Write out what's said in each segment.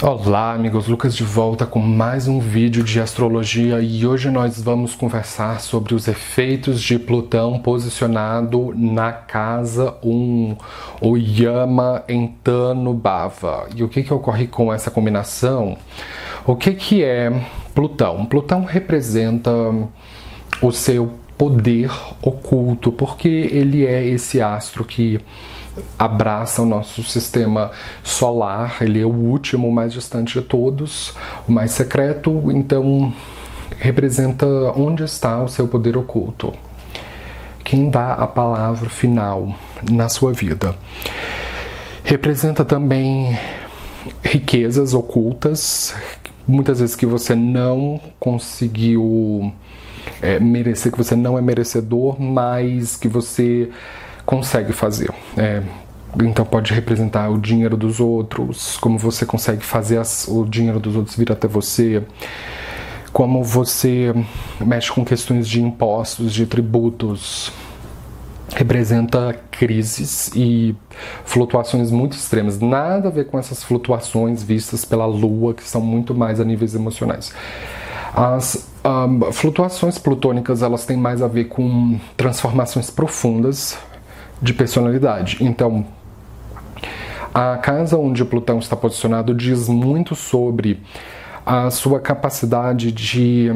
Olá amigos, Lucas de volta com mais um vídeo de astrologia e hoje nós vamos conversar sobre os efeitos de Plutão posicionado na casa 1, o Yama em Tanubhava. E o que ocorre com essa combinação? O que é Plutão? Plutão representa o seu poder oculto, porque ele é esse astro que abraça o nosso sistema solar, ele é o último, o mais distante de todos, o mais secreto, então representa onde está o seu poder oculto. Quem dá a palavra final na sua vida. Representa também riquezas ocultas, muitas vezes que você não conseguiu merecer, que você não é merecedor, mas que você consegue fazer. Então pode representar o dinheiro dos outros, como você consegue fazer o dinheiro dos outros vir até você, como você mexe com questões de impostos, de tributos. Representa crises e flutuações muito extremas. Nada a ver com essas flutuações vistas pela Lua, que são muito mais a níveis emocionais. As flutuações plutônicas, elas têm mais a ver com transformações profundas de personalidade. Então, a casa onde Plutão está posicionado diz muito sobre a sua capacidade de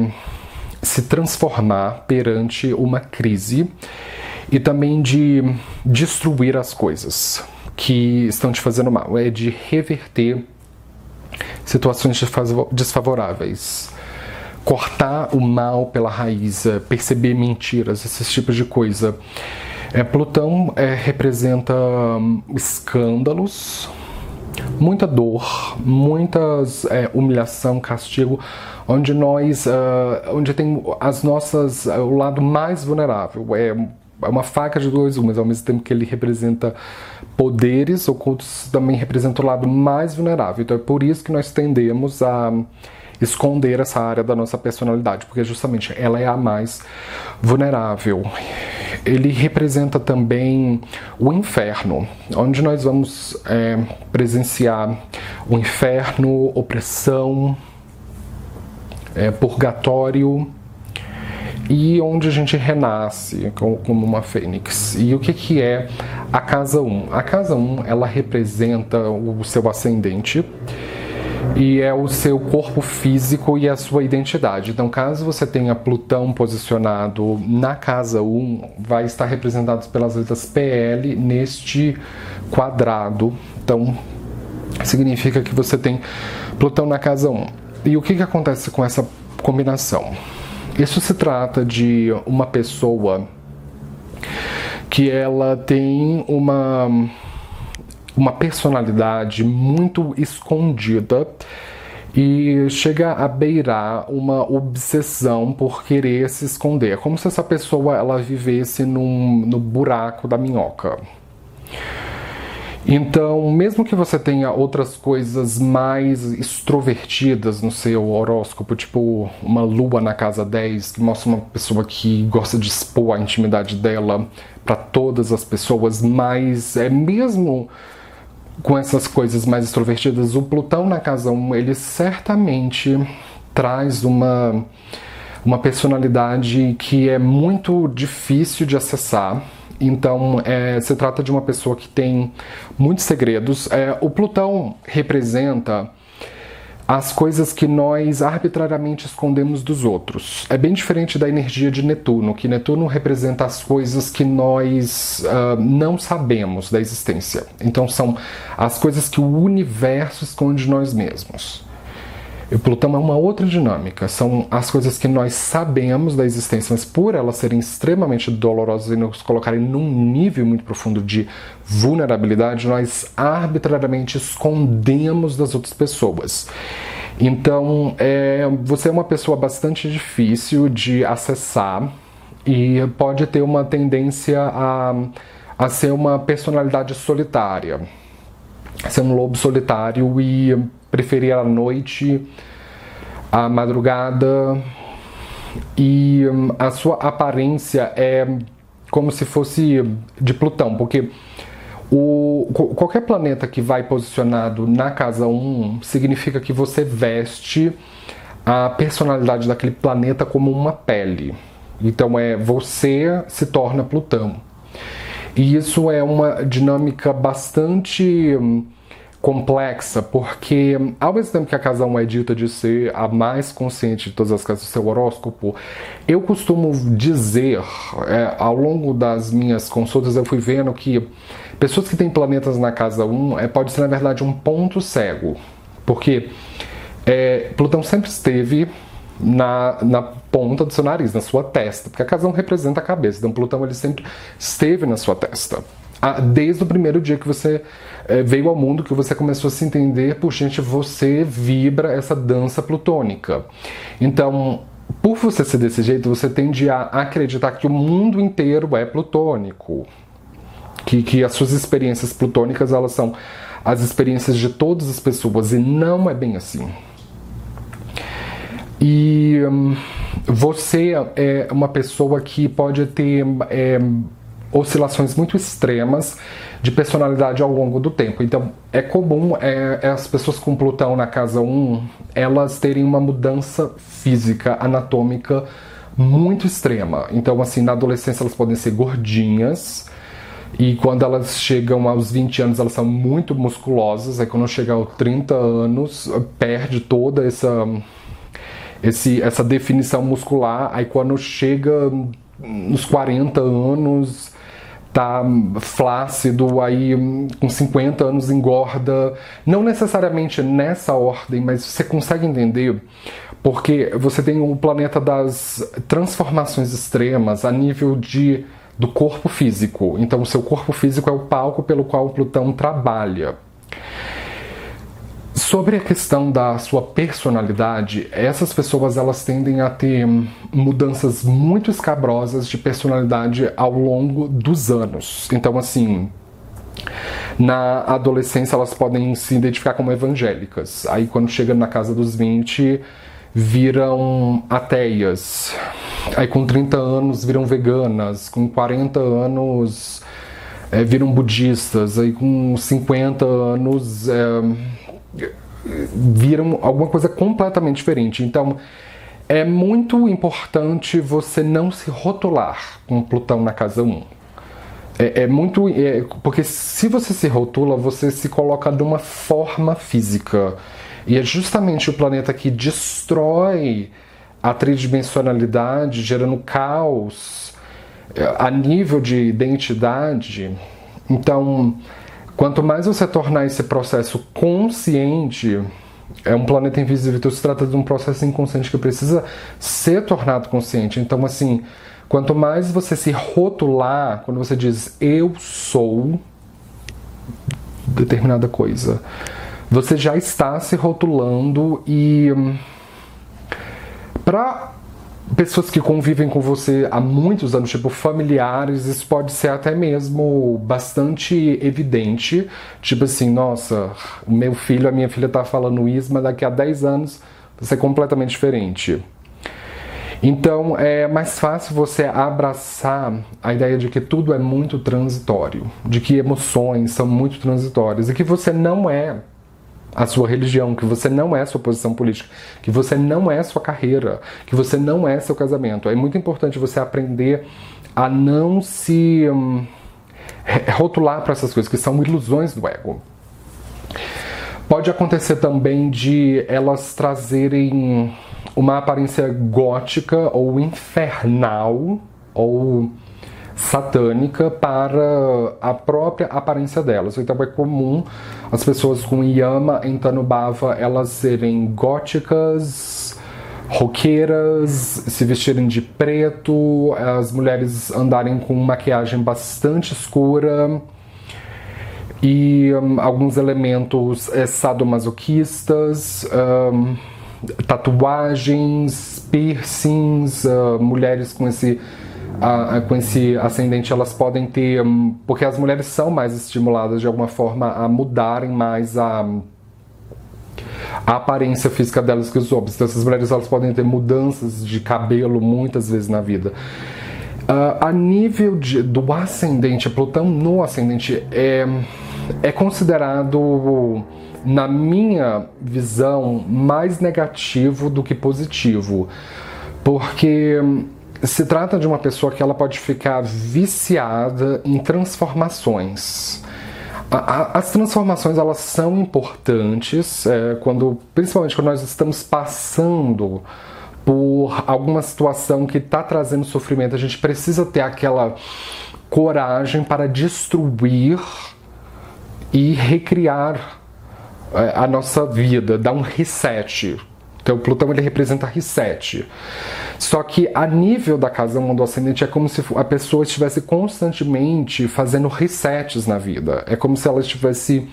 se transformar perante uma crise e também de destruir as coisas que estão te fazendo mal, de reverter situações desfavoráveis, cortar o mal pela raiz, perceber mentiras, esses tipos de coisa. Plutão representa escândalos, muita dor, muitas humilhação, castigo, onde tem as nossas, o lado mais vulnerável. É uma faca de dois gumes, ao mesmo tempo que ele representa poderes ocultos, também representa o lado mais vulnerável. Então é por isso que nós tendemos a esconder essa área da nossa personalidade, porque justamente ela é a mais vulnerável. Ele representa também o inferno, onde nós vamos presenciar o inferno, opressão, purgatório, e onde a gente renasce como uma fênix. E o que é a casa 1? A casa 1, ela representa o seu ascendente, e é o seu corpo físico e a sua identidade. Então, caso você tenha Plutão posicionado na casa 1, vai estar representado pelas letras PL neste quadrado. Então, significa que você tem Plutão na casa 1. E o que acontece com essa combinação? Isso se trata de uma pessoa que ela tem uma personalidade muito escondida e chega a beirar uma obsessão por querer se esconder. É como se essa pessoa ela vivesse no buraco da minhoca. Então, mesmo que você tenha outras coisas mais extrovertidas no seu horóscopo, tipo uma lua na casa 10, que mostra uma pessoa que gosta de expor a intimidade dela para todas as pessoas, mas mesmo com essas coisas mais extrovertidas, o Plutão na casa 1, ele certamente traz uma personalidade que é muito difícil de acessar. Então, se trata de uma pessoa que tem muitos segredos. O Plutão representa as coisas que nós arbitrariamente escondemos dos outros. É bem diferente da energia de Netuno, que Netuno representa as coisas que nós não sabemos da existência. Então são as coisas que o universo esconde de nós mesmos. E o Plutão é uma outra dinâmica, são as coisas que nós sabemos da existência, mas por elas serem extremamente dolorosas e nos colocarem num nível muito profundo de vulnerabilidade, nós arbitrariamente escondemos das outras pessoas. Então, você é uma pessoa bastante difícil de acessar e pode ter uma tendência a ser uma personalidade solitária, ser um lobo solitário e preferir a noite, a madrugada, e a sua aparência é como se fosse de Plutão, porque Qualquer planeta que vai posicionado na casa 1 significa que você veste a personalidade daquele planeta como uma pele. Então você se torna Plutão. E isso é uma dinâmica bastante complexa, porque ao mesmo tempo que a casa 1 é dita de ser a mais consciente de todas as casas do seu horóscopo, eu costumo dizer, ao longo das minhas consultas eu fui vendo que pessoas que têm planetas na casa 1 pode ser na verdade um ponto cego, porque Plutão sempre esteve na ponta do seu nariz, na sua testa, porque a casa 1 representa a cabeça, então Plutão ele sempre esteve na sua testa. Desde o primeiro dia que você veio ao mundo, que você começou a se entender, por gente, você vibra essa dança plutônica. Então, por você ser desse jeito, você tende a acreditar que o mundo inteiro é plutônico. Que as suas experiências plutônicas, elas são as experiências de todas as pessoas, e não é bem assim. E você é uma pessoa que pode ter oscilações muito extremas de personalidade ao longo do tempo. Então, é comum as pessoas com Plutão na casa 1, elas terem uma mudança física, anatômica muito extrema. Então, assim, na adolescência elas podem ser gordinhas, e quando elas chegam aos 20 anos elas são muito musculosas, aí quando chega aos 30 anos perde toda essa definição muscular, aí quando chega nos 40 anos tá flácido, aí com 50 anos engorda, não necessariamente nessa ordem, mas você consegue entender, porque você tem o planeta das transformações extremas a nível do corpo físico, então o seu corpo físico é o palco pelo qual o Plutão trabalha. Sobre a questão da sua personalidade, essas pessoas elas tendem a ter mudanças muito escabrosas de personalidade ao longo dos anos. Então, assim, na adolescência elas podem se identificar como evangélicas. Aí, quando chegam na casa dos 20, viram ateias. Aí, com 30 anos, viram veganas. Com 40 anos, viram budistas. Aí, com 50 anos... viram alguma coisa completamente diferente. Então é muito importante você não se rotular com Plutão na casa 1. Porque se você se rotula, você se coloca numa forma física, e é justamente o planeta que destrói a tridimensionalidade, gerando caos a nível de identidade. Então, quanto mais você tornar esse processo consciente, é um planeta invisível, então se trata de um processo inconsciente que precisa ser tornado consciente. Então, assim, quanto mais você se rotular, quando você diz eu sou determinada coisa, você já está se rotulando. E para pessoas que convivem com você há muitos anos, tipo familiares, isso pode ser até mesmo bastante evidente. Tipo assim, nossa, o meu filho, a minha filha tá falando isso, mas daqui a 10 anos vai ser completamente diferente. Então é mais fácil você abraçar a ideia de que tudo é muito transitório, de que emoções são muito transitórias, e que você não é a sua religião, que você não é a sua posição política, que você não é a sua carreira, que você não é seu casamento. É muito importante você aprender a não se rotular para essas coisas, que são ilusões do ego. Pode acontecer também de elas trazerem uma aparência gótica ou infernal ou satânica para a própria aparência delas. Então é comum as pessoas com Yama em Tanubhava elas serem góticas, roqueiras, se vestirem de preto, as mulheres andarem com maquiagem bastante escura e alguns elementos sadomasoquistas, tatuagens, piercings, mulheres com esse ascendente, elas podem ter, porque as mulheres são mais estimuladas de alguma forma a mudarem mais a aparência física delas que os homens. Então essas mulheres elas podem ter mudanças de cabelo muitas vezes na vida. A nível do ascendente, Plutão no ascendente é considerado, na minha visão, mais negativo do que positivo, porque se trata de uma pessoa que ela pode ficar viciada em transformações. As transformações, elas são importantes, principalmente quando nós estamos passando por alguma situação que está trazendo sofrimento. A gente precisa ter aquela coragem para destruir e recriar a nossa vida, dar um reset. Então o Plutão, ele representa reset. Só que a nível da casa 1 do ascendente é como se a pessoa estivesse constantemente fazendo resets na vida. É como se ela estivesse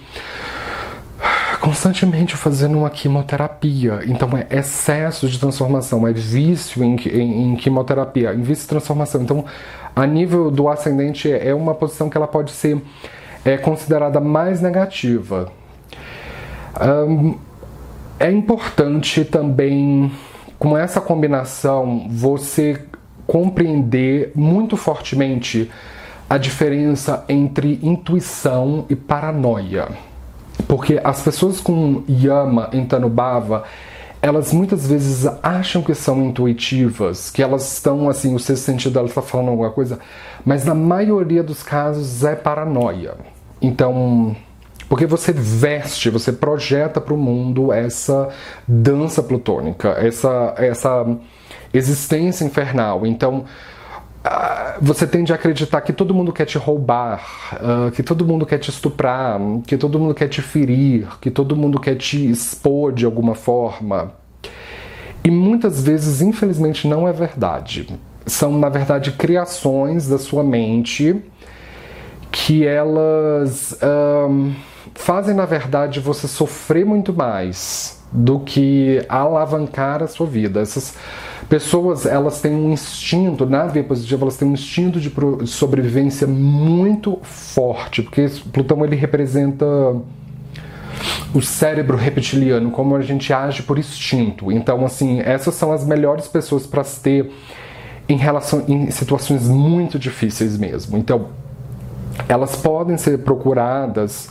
constantemente fazendo uma quimioterapia. Então é excesso de transformação, é vício em quimioterapia, em vício de transformação. Então, a nível do ascendente é uma posição que ela pode ser considerada mais negativa. É importante também, com essa combinação, você compreender muito fortemente a diferença entre intuição e paranoia. Porque as pessoas com Yama em Tanubhava, elas muitas vezes acham que são intuitivas, que elas estão assim, o sexto sentido dela está falando alguma coisa, mas na maioria dos casos é paranoia. Então, porque você veste, você projeta para o mundo essa dança plutônica, essa existência infernal. Então, você tende a acreditar que todo mundo quer te roubar, que todo mundo quer te estuprar, que todo mundo quer te ferir, que todo mundo quer te expor de alguma forma. E muitas vezes, infelizmente, não é verdade. São, na verdade, criações da sua mente que elas fazem, na verdade, você sofrer muito mais do que alavancar a sua vida. Essas pessoas, elas têm um instinto, na via positiva, elas têm um instinto de sobrevivência muito forte, porque Plutão, ele representa o cérebro reptiliano, como a gente age por instinto. Então, assim, essas são as melhores pessoas para se ter em situações muito difíceis mesmo. Então, elas podem ser procuradas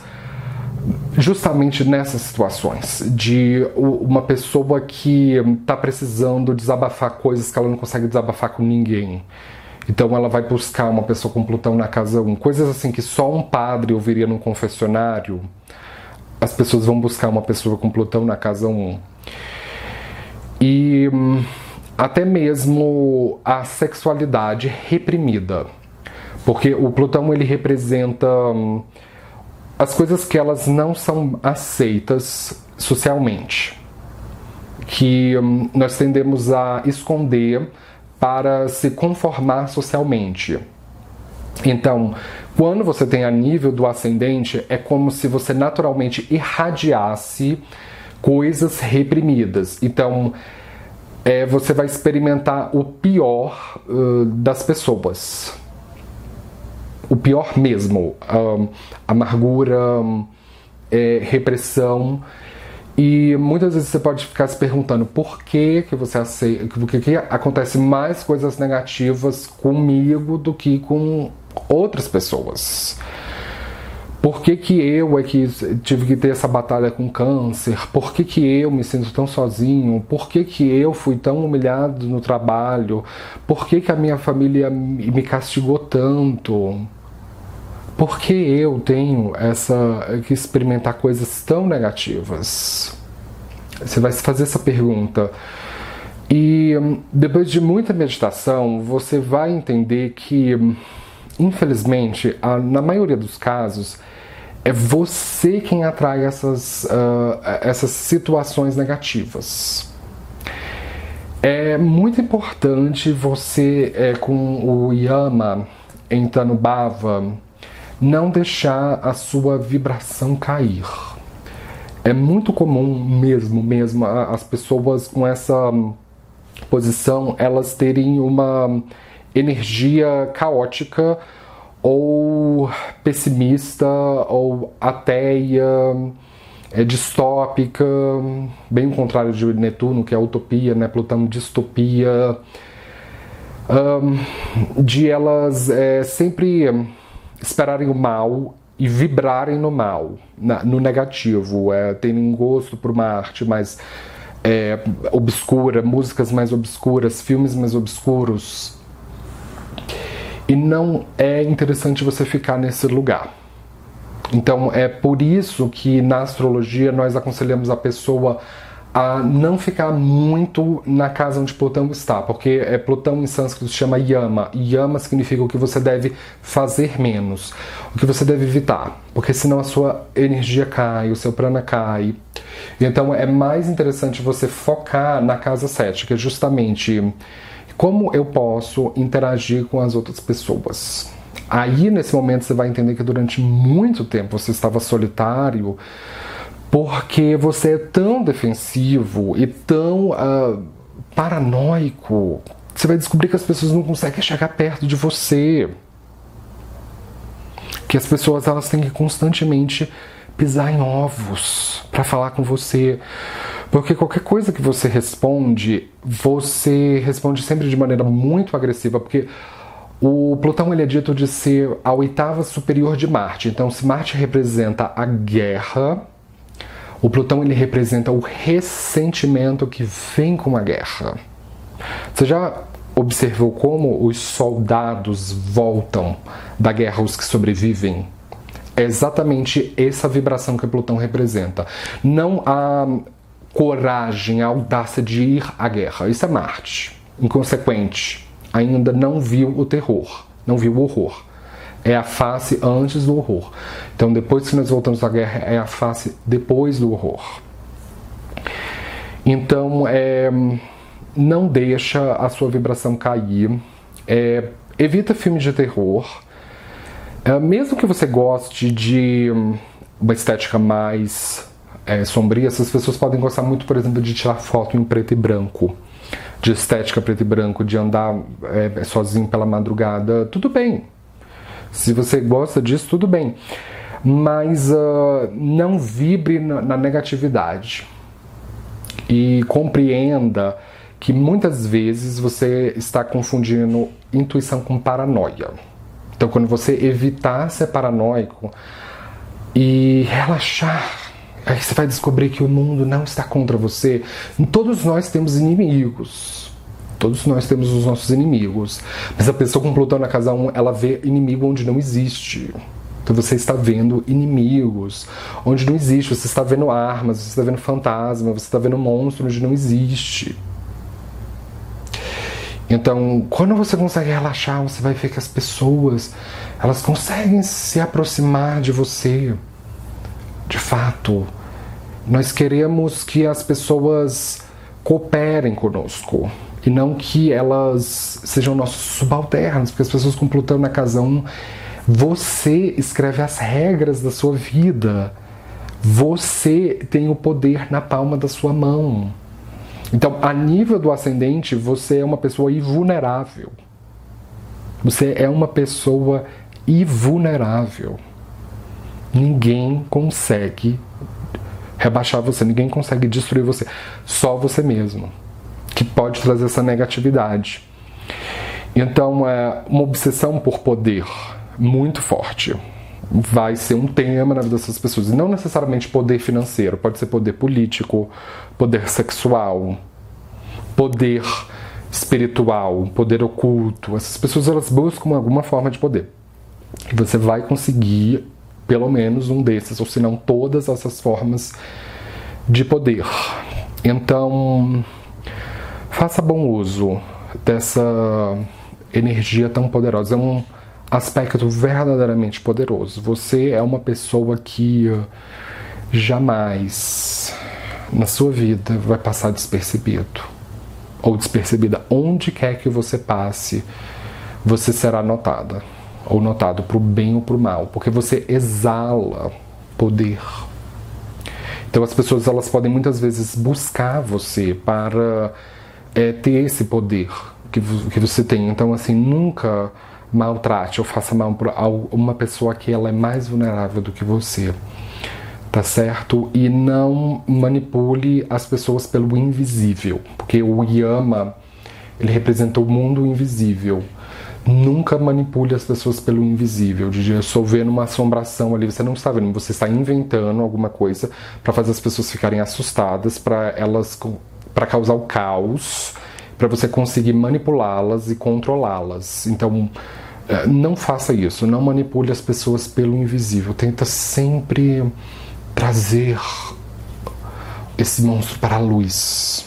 justamente nessas situações, de uma pessoa que está precisando desabafar coisas que ela não consegue desabafar com ninguém. Então ela vai buscar uma pessoa com Plutão na casa 1. Coisas assim que só um padre ouviria num confessionário, as pessoas vão buscar uma pessoa com Plutão na casa 1. E até mesmo a sexualidade reprimida. Porque o Plutão, ele representa as coisas que elas não são aceitas socialmente, que nós tendemos a esconder para se conformar socialmente. Então, quando você tem a nível do ascendente, é como se você naturalmente irradiasse coisas reprimidas. Então, você vai experimentar o pior das pessoas. O pior mesmo, amargura, repressão, e muitas vezes você pode ficar se perguntando por que você aceita, por que acontece mais coisas negativas comigo do que com outras pessoas. Por que eu é que tive que ter essa batalha com câncer? Por que eu me sinto tão sozinho? Por que eu fui tão humilhado no trabalho? Por que a minha família me castigou tanto? Por que eu tenho que experimentar coisas tão negativas? Você vai se fazer essa pergunta. E depois de muita meditação, você vai entender que, infelizmente, na maioria dos casos, é você quem atrai essas situações negativas. É muito importante você, com o Yama em Tanubhava, não deixar a sua vibração cair. É muito comum mesmo as pessoas com essa posição, elas terem uma energia caótica ou pessimista ou ateia, distópica, bem o contrário de Netuno, que é utopia, né? Plutão, distopia. de elas sempre esperarem o mal e vibrarem no mal, no negativo, terem gosto por uma arte mais obscura, músicas mais obscuras, filmes mais obscuros. E não é interessante você ficar nesse lugar. Então é por isso que na astrologia nós aconselhamos a pessoa a não ficar muito na casa onde Plutão está, porque Plutão em sânscrito se chama Yama. Yama significa o que você deve fazer menos, o que você deve evitar, porque senão a sua energia cai, o seu prana cai. Então é mais interessante você focar na casa 7, que é justamente como eu posso interagir com as outras pessoas. Aí nesse momento você vai entender que durante muito tempo você estava solitário, porque você é tão defensivo e tão paranoico. Você vai descobrir que as pessoas não conseguem chegar perto de você. Que as pessoas elas têm que constantemente pisar em ovos para falar com você. Porque qualquer coisa que você responde sempre de maneira muito agressiva, porque o Plutão ele é dito de ser a oitava superior de Marte. Então, se Marte representa a guerra, o Plutão ele representa o ressentimento que vem com a guerra. Você já observou como os soldados voltam da guerra, os que sobrevivem? É exatamente essa vibração que o Plutão representa. Não a coragem, a audácia de ir à guerra. Isso é Marte. Inconsequente. Ainda não viu o terror, não viu o horror. É a face antes do horror. Então, depois que nós voltamos à guerra, é a face depois do horror. Então, não deixa a sua vibração cair. Evita filmes de terror. Mesmo que você goste de uma estética mais sombria, essas pessoas podem gostar muito, por exemplo, de tirar foto em preto e branco. De estética preto e branco, de andar sozinho pela madrugada. Tudo bem. Se você gosta disso, tudo bem. Mas não vibre na negatividade. E compreenda que muitas vezes você está confundindo intuição com paranoia. Então, quando você evitar ser paranoico e relaxar, aí você vai descobrir que o mundo não está contra você. Todos nós temos inimigos. Todos nós temos os nossos inimigos. Mas a pessoa com Plutão na casa 1, ela vê inimigo onde não existe. Então você está vendo inimigos onde não existe. Você está vendo armas, você está vendo fantasma, você está vendo monstro onde não existe. Então, quando você consegue relaxar, você vai ver que as pessoas, elas conseguem se aproximar de você. De fato, nós queremos que as pessoas cooperem conosco. E não que elas sejam nossos subalternos, porque as pessoas com Plutão na casa 1, você escreve as regras da sua vida. Você tem o poder na palma da sua mão. Então, a nível do ascendente, você é uma pessoa invulnerável. Você é uma pessoa invulnerável. Ninguém consegue rebaixar você, ninguém consegue destruir você. Só você mesmo, que pode trazer essa negatividade. Então, uma obsessão por poder muito forte vai ser um tema na vida dessas pessoas. E não necessariamente poder financeiro, pode ser poder político, poder sexual, poder espiritual, poder oculto. Essas pessoas elas buscam alguma forma de poder. E você vai conseguir pelo menos um desses, ou se não todas essas formas de poder. Então, faça bom uso dessa energia tão poderosa. É um aspecto verdadeiramente poderoso. Você é uma pessoa que jamais na sua vida vai passar despercebido ou despercebida. Onde quer que você passe, você será notada ou notado para o bem ou para o mal, porque você exala poder. Então as pessoas elas podem muitas vezes buscar você para ter esse poder que você tem. Então assim, nunca maltrate ou faça mal para uma pessoa que ela é mais vulnerável do que você, tá certo? E não manipule as pessoas pelo invisível, porque o Yama ele representa o mundo invisível. Nunca manipule as pessoas pelo invisível. De eu estou vendo uma assombração ali, você não está vendo, você está inventando alguma coisa para fazer as pessoas ficarem assustadas, para causar o caos, para você conseguir manipulá-las e controlá-las. Então, não faça isso, não manipule as pessoas pelo invisível. Tenta sempre trazer esse monstro para a luz.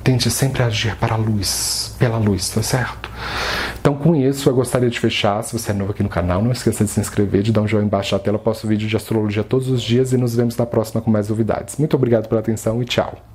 Tente sempre agir para a luz, pela luz, tá certo? Então, com isso, eu gostaria de fechar. Se você é novo aqui no canal, não esqueça de se inscrever, de dar um joinha embaixo da tela. Eu posto vídeo de astrologia todos os dias e nos vemos na próxima com mais novidades. Muito obrigado pela atenção e tchau!